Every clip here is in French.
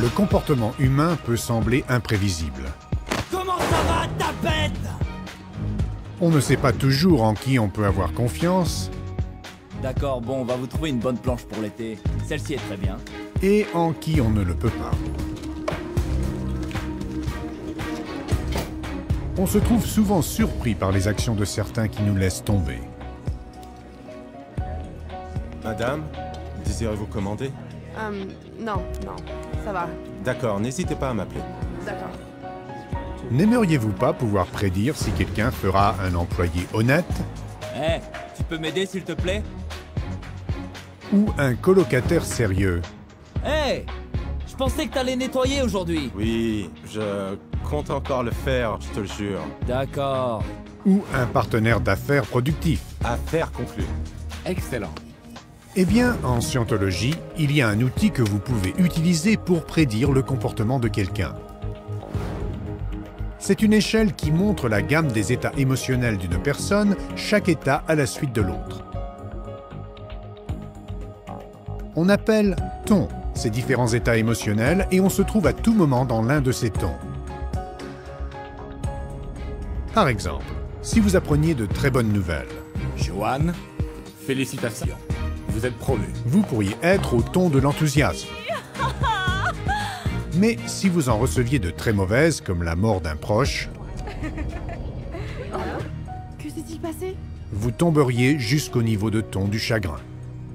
Le comportement humain peut sembler imprévisible. Comment ça va, ta bête? On ne sait pas toujours en qui on peut avoir confiance D'accord, bon, on va vous trouver une bonne planche pour l'été. Celle-ci est très bien. et en qui on ne le peut pas. On se trouve souvent surpris par les actions de certains qui nous laissent tomber. Madame, désirez-vous commander? Non, ça va. D'accord, n'hésitez pas à m'appeler. D'accord. N'aimeriez-vous pas pouvoir prédire si quelqu'un fera un employé honnête Eh, tu peux m'aider s'il te plaît? ou un colocataire sérieux? Eh, je pensais que t'allais nettoyer aujourd'hui. Oui, je compte encore le faire, je te le jure. D'accord. Ou un partenaire d'affaires productif? Affaire conclue. Excellent. Eh bien, en scientologie, il y a un outil que vous pouvez utiliser pour prédire le comportement de quelqu'un. C'est une échelle qui montre la gamme des états émotionnels d'une personne, chaque état à la suite de l'autre. On appelle tons ces différents états émotionnels et on se trouve à tout moment dans l'un de ces tons. Par exemple, si vous appreniez de très bonnes nouvelles, Joanne, félicitations. Vous êtes promu. vous pourriez être au ton de l'enthousiasme. Mais si vous en receviez de très mauvaises, comme la mort d'un proche, Que s'est-il passé? vous tomberiez jusqu'au niveau de ton du chagrin.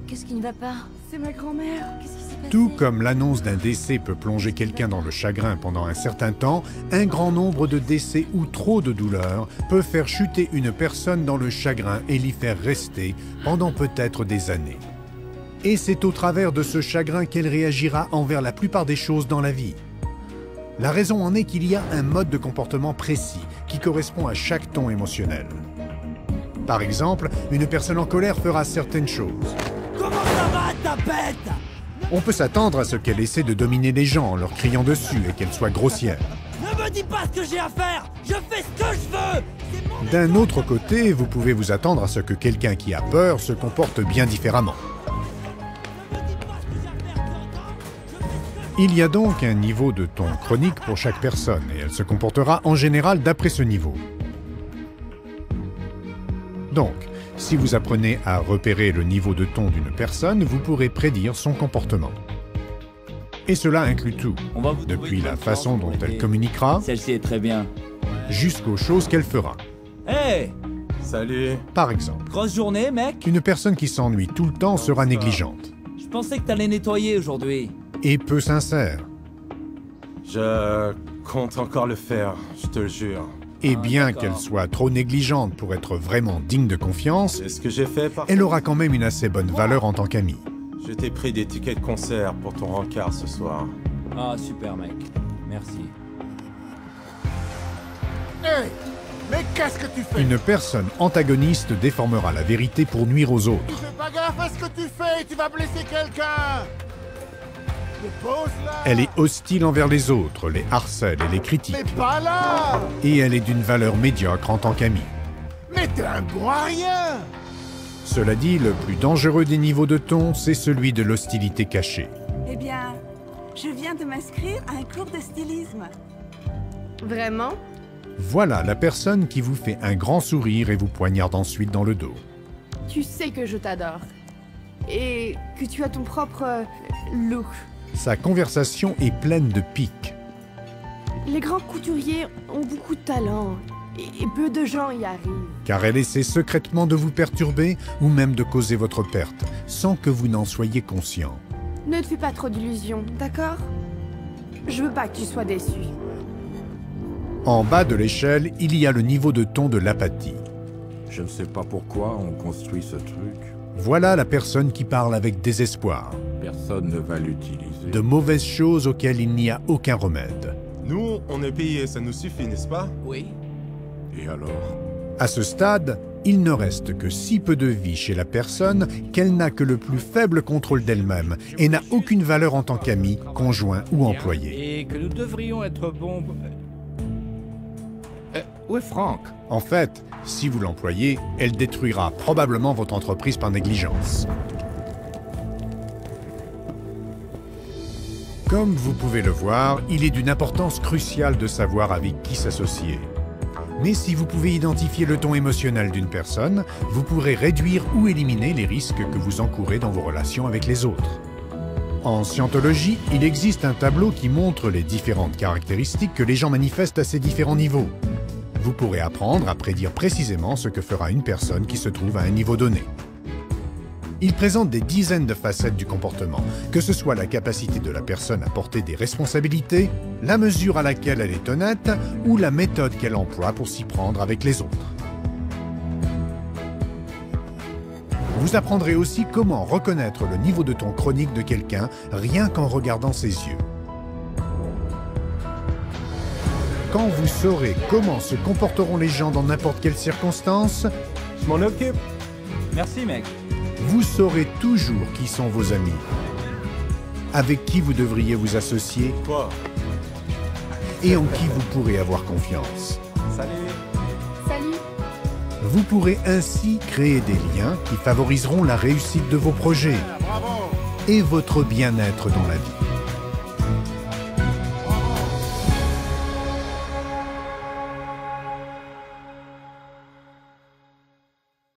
Qu'est-ce qui ne va pas? C'est ma grand-mère. Qu'est-ce qui s'est passé? Tout comme l'annonce d'un décès peut plonger quelqu'un dans le chagrin pendant un certain temps, un grand nombre de décès ou trop de douleurs peut faire chuter une personne dans le chagrin et l'y faire rester pendant peut-être des années. Et c'est au travers de ce chagrin qu'elle réagira envers la plupart des choses dans la vie. La raison en est qu'il y a un mode de comportement précis qui correspond à chaque ton émotionnel. Par exemple, une personne en colère fera certaines choses. Comment ça va, ta bête? On peut s'attendre à ce qu'elle essaie de dominer les gens en leur criant dessus et qu'elle soit grossière. Ne me dis pas ce que j'ai à faire! Je fais ce que je veux! C'est mon... D'un autre côté, vous pouvez vous attendre à ce que quelqu'un qui a peur se comporte bien différemment. Ne me dis pas ce que j'ai à faire, tu entends? Je fais ce que Il y a donc un niveau de ton chronique pour chaque personne et elle se comportera en général d'après ce niveau. Donc, si vous apprenez à repérer le niveau de ton d'une personne, vous pourrez prédire son comportement. Et cela inclut tout, On va vous trouver depuis une la bonne façon planche dont pour elle l'été. communiquera Celle-ci est très bien. jusqu'aux choses qu'elle fera. Eh, Salut. Par exemple, grosse journée, mec? une personne qui s'ennuie tout le temps sera négligente Je pensais que t'allais nettoyer aujourd'hui. et peu sincère. Je compte encore le faire, je te le jure. Et Ah, bien d'accord. qu'elle soit trop négligente pour être vraiment digne de confiance, C'est ce que j'ai fait par... elle aura quand même une assez bonne valeur en tant qu'amie. Je t'ai pris des tickets de concert pour ton rencard ce soir. Ah, super, mec. Merci. Hey, mais qu'est-ce que tu fais? Une personne antagoniste déformera la vérité pour nuire aux Tu autres. fais pas gaffe à ce que tu fais, tu vas blesser quelqu'un! Dépose-la! Elle est hostile envers les autres, les harcèle et les critique. Mais pas là! Et elle est d'une valeur médiocre en tant qu'amie. Mais t'es un bon à rien! Cela dit, le plus dangereux des niveaux de ton, c'est celui de l'hostilité cachée. Eh bien, je viens de m'inscrire à un cours de stylisme. Vraiment? Voilà la personne qui vous fait un grand sourire et vous poignarde ensuite dans le dos. Tu sais que je t'adore. Et que tu as ton propre look. Sa conversation est pleine de piques. Les grands couturiers ont beaucoup de talent. Et peu de gens y arrivent. Car elle essaie secrètement de vous perturber ou même de causer votre perte, sans que vous n'en soyez conscient. Ne te fais pas trop d'illusions, d'accord? Je veux pas que tu sois déçu. En bas de l'échelle, il y a le niveau de ton de l'apathie. Je ne sais pas pourquoi on construit ce truc. Voilà la personne qui parle avec désespoir, Personne ne va l'utiliser. de mauvaises choses auxquelles il n'y a aucun remède. Nous, on est payés, ça nous suffit, n'est-ce pas? Oui. Et alors? À ce stade, il ne reste que si peu de vie chez la personne qu'elle n'a que le plus faible contrôle d'elle-même et n'a aucune valeur en tant qu'amie, conjoint ou employé. Et que nous devrions être bons... où est Franck? En fait, si vous l'employez, elle détruira probablement votre entreprise par négligence. Comme vous pouvez le voir, il est d'une importance cruciale de savoir avec qui s'associer. Mais si vous pouvez identifier le ton émotionnel d'une personne, vous pourrez réduire ou éliminer les risques que vous encourez dans vos relations avec les autres. En scientologie, il existe un tableau qui montre les différentes caractéristiques que les gens manifestent à ces différents niveaux. Vous pourrez apprendre à prédire précisément ce que fera une personne qui se trouve à un niveau donné. Il présente des dizaines de facettes du comportement, que ce soit la capacité de la personne à porter des responsabilités, la mesure à laquelle elle est honnête ou la méthode qu'elle emploie pour s'y prendre avec les autres. Vous apprendrez aussi comment reconnaître le niveau de ton chronique de quelqu'un rien qu'en regardant ses yeux. Quand vous saurez comment se comporteront les gens dans n'importe quelle circonstance, Je m'en occupe. Merci, mec. vous saurez toujours qui sont vos amis, avec qui vous devriez vous associer Quoi? et en qui vous pourrez avoir confiance. Salut. Salut. Vous pourrez ainsi créer des liens qui favoriseront la réussite de vos projets Bravo. et votre bien-être dans la vie.